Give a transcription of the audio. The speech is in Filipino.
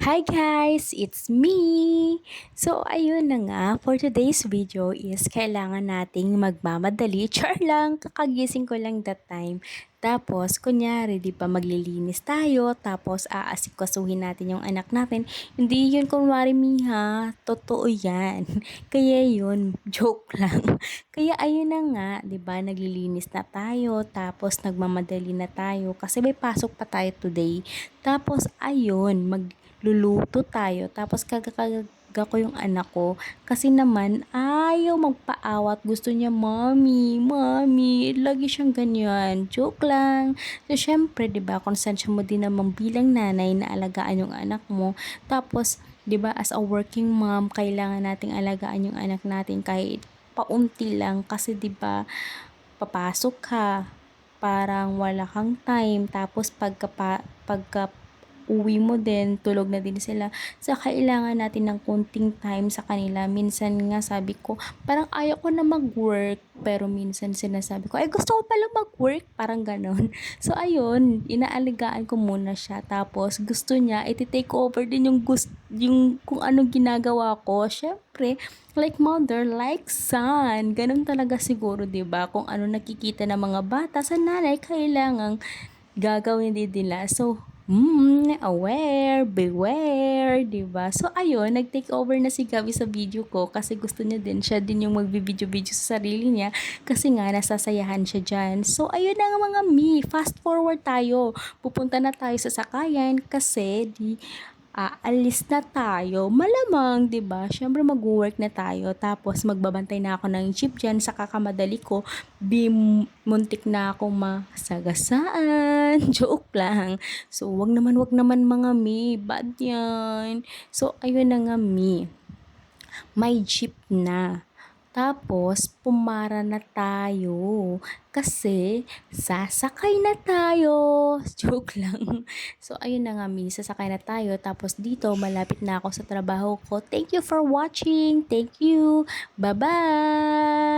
Hi guys! It's me! So, ayun na nga, for today's video is kailangan nating magmamadali. Char lang, kakagising ko lang that time. Tapos, kunyari, di ba, maglilinis tayo, tapos aasikasuhin natin yung anak natin. Hindi yun kunwari, Miha. Totoo yan. Kaya yun, joke lang. Kaya ayun na nga, di ba, naglilinis na tayo, tapos nagmamadali na tayo kasi may pasok pa tayo today. Tapos, ayun, luluto tayo. Tapos kagakaga ko yung anak ko kasi naman ayaw magpaawat. Gusto niya, mommy, mommy. Lagi siyang ganyan. Joke lang. So, syempre, di ba, konsensya mo din naman bilang nanay na alagaan yung anak mo. Tapos, di ba, as a working mom, kailangan nating alagaan yung anak natin kahit paunti lang kasi di ba papasok ka, parang wala kang time, tapos pagka uwi mo din, tulog na din sila. So, kailangan natin ng konting time sa kanila. Minsan nga sabi ko, parang ayaw ko na mag-work. Pero minsan sinasabi ko, ay gusto ko pala mag-work. Parang ganon. So, ayun, inaalagaan ko muna siya. Tapos, gusto niya, iti-take over din yung kung anong ginagawa ko. Syempre, like mother, like son. Ganon talaga siguro, 'di ba? Kung ano nakikita ng mga bata sa nanay, kailangang gagawin din nila. So, aware, beware, 'di ba? So, ayun, nag-take over na si Gabi sa video ko kasi gusto niya din, siya din yung magbi-video-video sa sarili niya kasi nga nasasayahan siya diyan. So, ayun na nga mga fast forward tayo. Pupunta na tayo sa sakayan kasi aalis na tayo. Malamang, 'di ba? Syempre mag-work na tayo. Tapos magbabantay na ako ng jeep diyan sa kakamadali ko. Muntik na akong masagasaan. Joke lang. So, wag naman mga bad 'yan. So, ayun na nga may jeep na. Tapos, pumara na tayo. Kasi, sasakay na tayo. Joke lang. So, ayun na nga, sasakay na tayo. Tapos, dito, malapit na ako sa trabaho ko. Thank you for watching. Thank you. Bye-bye!